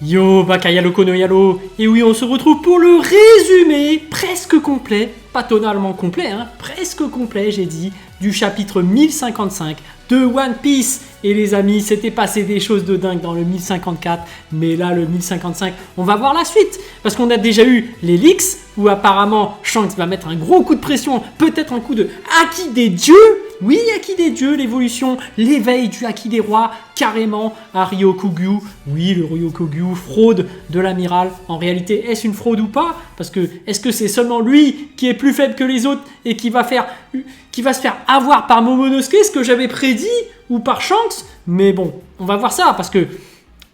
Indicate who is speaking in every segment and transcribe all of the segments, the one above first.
Speaker 1: Yo, Bakaya Loco no Yalo. Et oui, on se retrouve pour le résumé presque complet, pas totalement complet, hein, presque complet, j'ai dit, du chapitre 1055 de One Piece. Et les amis, s'était passé des choses de dingue dans le 1054, mais là, le 1055, on va voir la suite. Parce qu'on a déjà eu les leaks, où apparemment Shanks va mettre un gros coup de pression, peut-être un coup de Haki des dieux. Oui, Haki des dieux, l'évolution, l'éveil du Haki des rois, carrément à Ryokugyu. Oui, le Ryokugyu, fraude de l'amiral. En réalité, est-ce une fraude ou pas? Parce que, est-ce que c'est seulement lui qui est plus faible que les autres et qui va se faire avoir par Momonosuke, ce que j'avais prédit, ou par Shanks? Mais bon, on va voir ça, parce que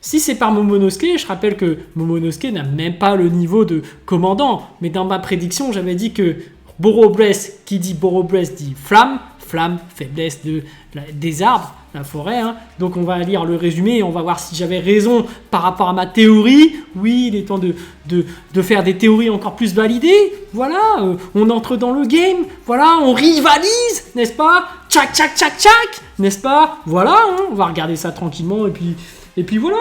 Speaker 1: si c'est par Momonosuke, je rappelle que Momonosuke n'a même pas le niveau de commandant. Mais dans ma prédiction, j'avais dit que Boro-Bless, qui dit Boro-Bless dit flamme, faiblesse des arbres, la forêt. Hein. Donc on va lire le résumé et on va voir si j'avais raison par rapport à ma théorie. Oui, il est temps de faire des théories encore plus validées. Voilà, on entre dans le game. Voilà, on rivalise, n'est-ce pas? Tchac, tchac, tchac, tchac, n'est-ce pas? Voilà, hein, on va regarder ça tranquillement et puis voilà.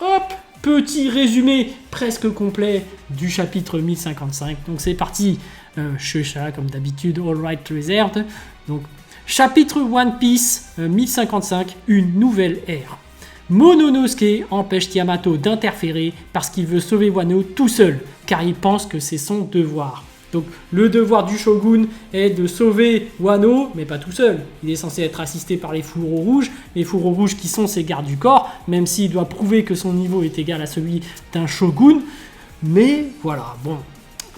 Speaker 1: Hop, petit résumé presque complet du chapitre 1055. Donc c'est parti. Shusha, comme d'habitude, All Right Reserved. Donc, chapitre One Piece 1055, une nouvelle ère. Momonosuke empêche Yamato d'interférer parce qu'il veut sauver Wano tout seul, car il pense que c'est son devoir. Donc, le devoir du shogun est de sauver Wano, mais pas tout seul. Il est censé être assisté par les fourreaux rouges, les fourreaux rouges qui sont ses gardes du corps, même s'il doit prouver que son niveau est égal à celui d'un shogun. Mais voilà, bon.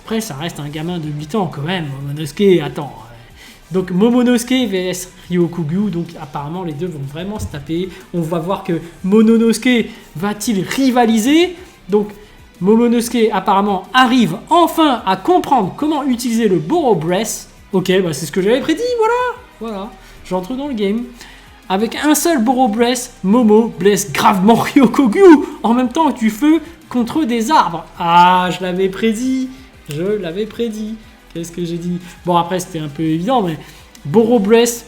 Speaker 1: Après, ça reste un gamin de 8 ans quand même, Momonosuke, attends. Donc Momonosuke vs Ryokugyu, donc apparemment les deux vont vraiment se taper. On va voir que Momonosuke va-t-il rivaliser. Donc Momonosuke apparemment arrive enfin à comprendre comment utiliser le Boro-Bless. Ok, bah c'est ce que j'avais prédit, voilà. J'entre dans le game. Avec un seul Boro-Bless, Momo blesse gravement Ryokugyu en même temps que du feu contre des arbres. Ah, je l'avais prédit. Qu'est-ce que j'ai dit? Bon, après, c'était un peu évident, mais Boro-Bless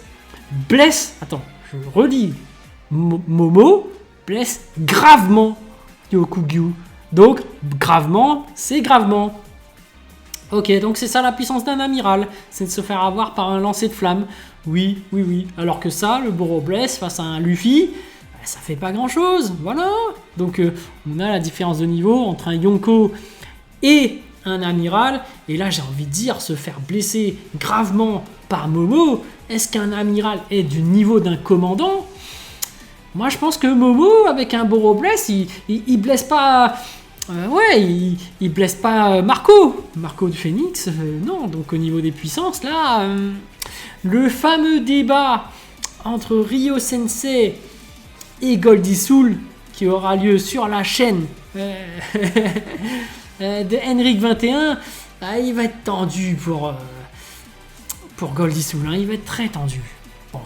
Speaker 1: blesse. Attends, je relis. Momo blesse gravement Ryokugyu. Donc, gravement, c'est gravement. Ok, donc c'est ça la puissance d'un amiral. C'est de se faire avoir par un lancer de flamme. Oui. Alors que ça, le Boro-Bless face à un Luffy, ça fait pas grand-chose. Voilà. Donc, on a la différence de niveau entre un Yonko et un amiral, et là j'ai envie de dire se faire blesser gravement par Momo. Est-ce qu'un amiral est du niveau d'un commandant? Moi je pense que Momo avec un Boro-Bless il blesse pas il blesse pas Marco de Phoenix, non. Donc au niveau des puissances là, le fameux débat entre Ryo Sensei et Goldie Soul qui aura lieu sur la chaîne de Henrik 21, il va être tendu pour Goldie Soul, hein, il va être très tendu. Bon.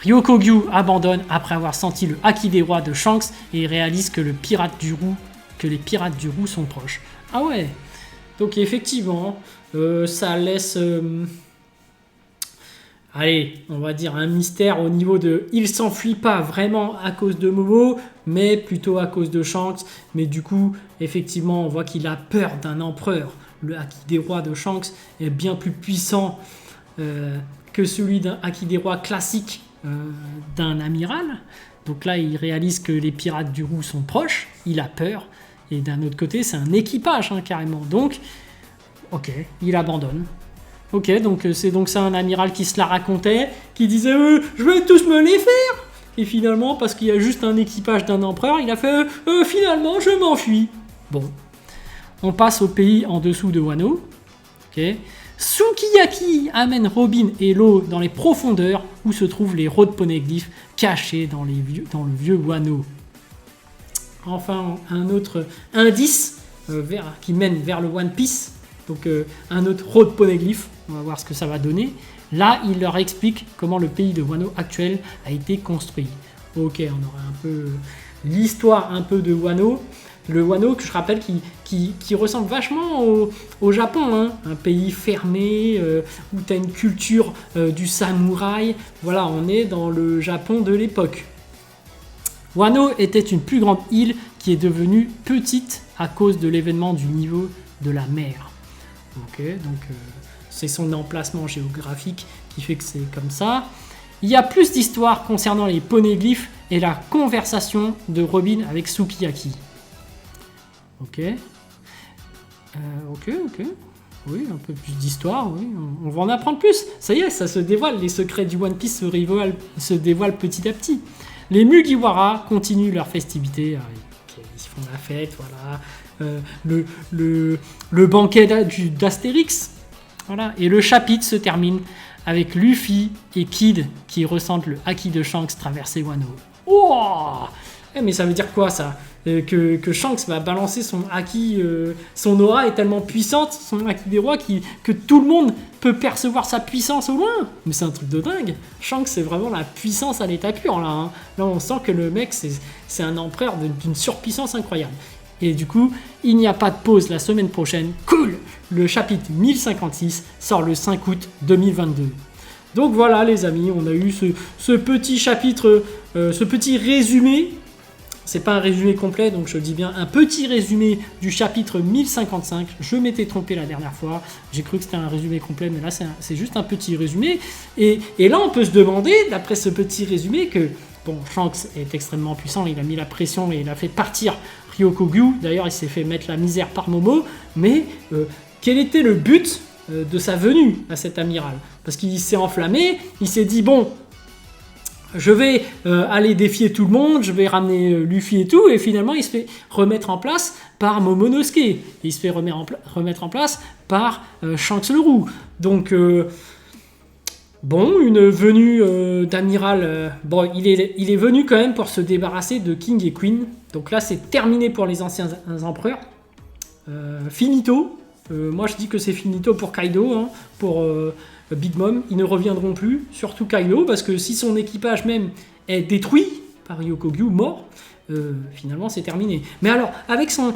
Speaker 1: Ryokugyu abandonne après avoir senti le Haki des rois de Shanks et réalise que les pirates du roux sont proches. Ah ouais, donc effectivement, ça laisse... allez, on va dire un mystère au niveau de... Il s'enfuit pas vraiment à cause de Momo, mais plutôt à cause de Shanks. Mais du coup, effectivement, on voit qu'il a peur d'un empereur. Le Haki des rois de Shanks est bien plus puissant que celui d'un Haki des rois classique d'un amiral. Donc là, il réalise que les pirates du roux sont proches. Il a peur. Et d'un autre côté, c'est un équipage, hein, carrément. Donc, ok, il abandonne. Ok, donc c'est donc ça un amiral qui se la racontait, qui disait je vais tous me les faire. Et finalement, parce qu'il y a juste un équipage d'un empereur, il a fait finalement je m'enfuis. Bon, on passe au pays en dessous de Wano. Ok, Sukiyaki amène Robin et Law dans les profondeurs où se trouvent les road poneglyphes cachés dans le vieux Wano. Enfin, un autre indice qui mène vers le One Piece. Donc un autre road poneglyph, on va voir ce que ça va donner. Là, il leur explique comment le pays de Wano actuel a été construit. Ok, on aurait un peu l'histoire un peu de Wano. Le Wano, que je rappelle, qui ressemble vachement au Japon, hein. Un pays fermé, où tu as une culture du samouraï. Voilà, on est dans le Japon de l'époque. Wano était une plus grande île qui est devenue petite à cause de l'événement du niveau de la mer. Ok, donc c'est son emplacement géographique qui fait que c'est comme ça. Il y a plus d'histoires concernant les poneglyphes et la conversation de Robin avec Sukiyaki. Ok. Ok. Oui, un peu plus d'histoire, oui. On va en apprendre plus. Ça y est, ça se dévoile. Les secrets du One Piece se dévoilent petit à petit. Les Mugiwara continuent leurs festivités. Ils font la fête, voilà. Le banquet d'Astérix. Voilà. Et le chapitre se termine avec Luffy et Kid qui ressentent le haki de Shanks traverser Wano. Oh, mais ça veut dire quoi ça? Que Shanks va balancer son haki, son aura est tellement puissante, son haki des rois, que tout le monde peut percevoir sa puissance au loin. Mais c'est un truc de dingue. Shanks, c'est vraiment la puissance à l'état pur là. Hein. Là, on sent que le mec, c'est un empereur d'une surpuissance incroyable. Et du coup, il n'y a pas de pause la semaine prochaine. Cool! Le chapitre 1056 sort le 5 août 2022. Donc voilà les amis, on a eu ce petit chapitre, ce petit résumé. C'est pas un résumé complet, donc je dis bien un petit résumé du chapitre 1055. Je m'étais trompé la dernière fois, j'ai cru que c'était un résumé complet, mais là c'est juste un petit résumé. Et là on peut se demander, d'après ce petit résumé, que bon, Shanks est extrêmement puissant, il a mis la pression et il a fait partir Ryokugyu. D'ailleurs il s'est fait mettre la misère par Momo, mais quel était le but de sa venue à cet amiral? Parce qu'il s'est enflammé, il s'est dit bon, je vais aller défier tout le monde, je vais ramener Luffy et tout, et finalement il se fait remettre en place par Momonosuke, il se fait remettre en place par Shanks le Roux. Donc bon, une venue d'amiral, bon il est venu quand même pour se débarrasser de King et Queen, donc là c'est terminé pour les anciens empereurs, finito. Moi je dis que c'est finito pour Kaido, hein, pour Big Mom, ils ne reviendront plus, surtout Kaido, parce que si son équipage même est détruit par Ryokugyu, mort, finalement c'est terminé. Mais alors, avec son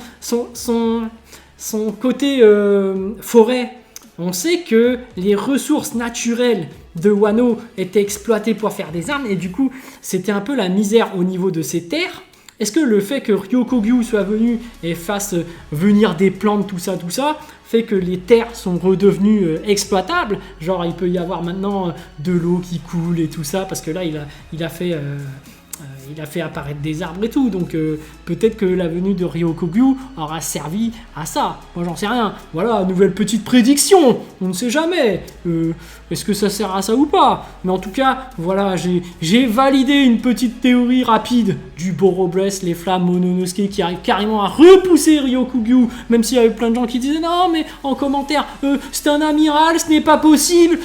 Speaker 1: côté forêt, on sait que les ressources naturelles de Wano étaient exploitées pour faire des armes, et du coup c'était un peu la misère au niveau de ces terres. Est-ce que le fait que Ryokugyu soit venu et fasse venir des plantes, tout ça, fait que les terres sont redevenues exploitables? Genre il peut y avoir maintenant de l'eau qui coule et tout ça, parce que là il a fait apparaître des arbres et tout, donc peut-être que la venue de Ryokugyu aura servi à ça. Moi j'en sais rien. Voilà, nouvelle petite prédiction, on ne sait jamais. Est-ce que ça sert à ça ou pas? Mais en tout cas, voilà, j'ai validé une petite théorie rapide du Borobless, les flammes Momonosuke qui arrivent carrément à repousser Ryokugyu, même s'il y avait plein de gens qui disaient non mais en commentaire, c'est un amiral, ce n'est pas possible,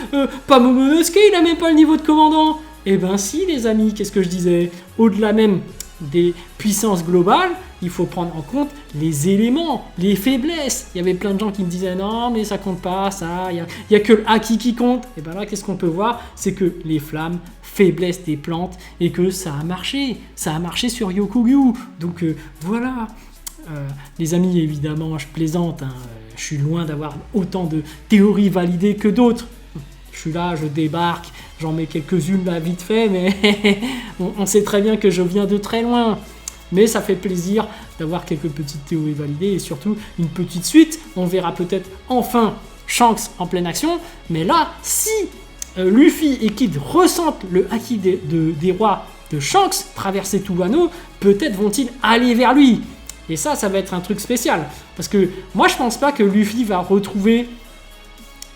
Speaker 1: pas Momonosuke, il n'a même pas le niveau de commandant. Eh ben si les amis, qu'est-ce que je disais? Au-delà même des puissances globales, il faut prendre en compte les éléments, les faiblesses. Il y avait plein de gens qui me disaient non mais ça compte pas, ça, il y a que le haki qui compte. Et ben là qu'est-ce qu'on peut voir? C'est que les flammes, faiblesse des plantes, et que ça a marché sur Ryokugyu. Donc voilà. Les amis, évidemment je plaisante, hein. Je suis loin d'avoir autant de théories validées que d'autres. Je suis là, je débarque, j'en mets quelques-unes là vite fait, mais on sait très bien que je viens de très loin. Mais ça fait plaisir d'avoir quelques petites théories validées et surtout une petite suite. On verra peut-être enfin Shanks en pleine action. Mais là, si Luffy et Kid ressentent le haki des rois de Shanks traverser tout Wano, peut-être vont-ils aller vers lui. Et ça va être un truc spécial. Parce que moi, je pense pas que Luffy va retrouver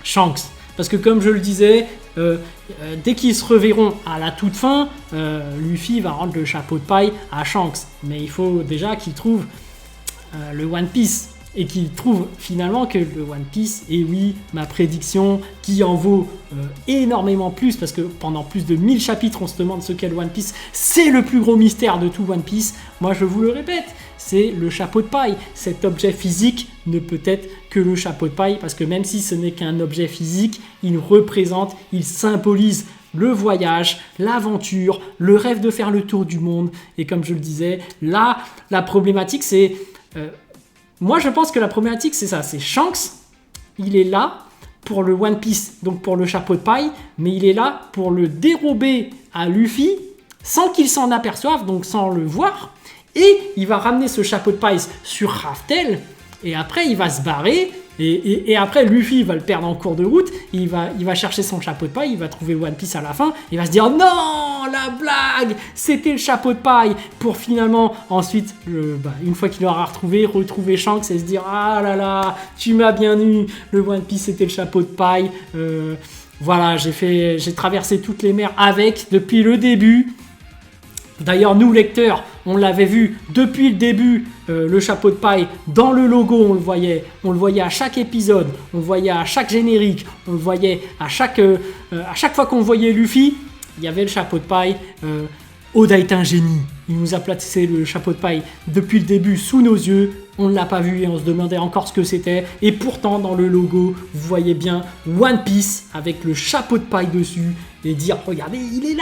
Speaker 1: Shanks. Parce que comme je le disais, dès qu'ils se reverront à la toute fin, Luffy va rendre le chapeau de paille à Shanks. Mais il faut déjà qu'il trouve le One Piece. Et qu'il trouve finalement que le One Piece, et oui, ma prédiction, qui en vaut énormément plus, parce que pendant plus de 1000 chapitres, on se demande ce qu'est le One Piece, c'est le plus gros mystère de tout One Piece. Moi, je vous le répète, c'est le chapeau de paille. Cet objet physique ne peut être que le chapeau de paille, parce que même si ce n'est qu'un objet physique, il représente, il symbolise le voyage, l'aventure, le rêve de faire le tour du monde. Et comme je le disais, là, la problématique, c'est... moi, je pense que la problématique, c'est ça. C'est Shanks, il est là pour le One Piece, donc pour le chapeau de paille, mais il est là pour le dérober à Luffy sans qu'il s'en aperçoive, donc sans le voir. Et il va ramener ce chapeau de paille sur Raftel. Et après, il va se barrer. Et après, Luffy va le perdre en cours de route. Il va chercher son chapeau de paille. Il va trouver One Piece à la fin. Il va se dire non, la blague, c'était le chapeau de paille. Pour finalement, ensuite, une fois qu'il l'aura retrouver Shanks et se dire ah là là, tu m'as bien eu. Le One Piece, c'était le chapeau de paille. Voilà, j'ai traversé toutes les mers avec depuis le début. D'ailleurs, nous, lecteurs, on l'avait vu depuis le début, le chapeau de paille, dans le logo, on le voyait à chaque épisode, on le voyait à chaque générique, on le voyait à chaque fois qu'on voyait Luffy, il y avait le chapeau de paille. Oda est un génie, il nous a placé le chapeau de paille depuis le début sous nos yeux, on ne l'a pas vu et on se demandait encore ce que c'était, et pourtant dans le logo, vous voyez bien One Piece avec le chapeau de paille dessus, et dire regardez, il est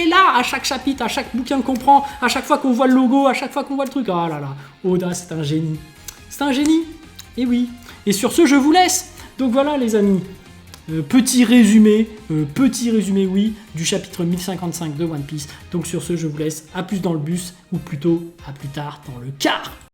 Speaker 1: là, à chaque chapitre, à chaque bouquin qu'on prend, à chaque fois qu'on voit le logo, à chaque fois qu'on voit le truc, ah là là, Oda c'est un génie, et oui, et sur ce je vous laisse, donc voilà les amis. Petit résumé, oui, du chapitre 1055 de One Piece. Donc sur ce, je vous laisse. À plus dans le bus, ou plutôt à plus tard dans le car.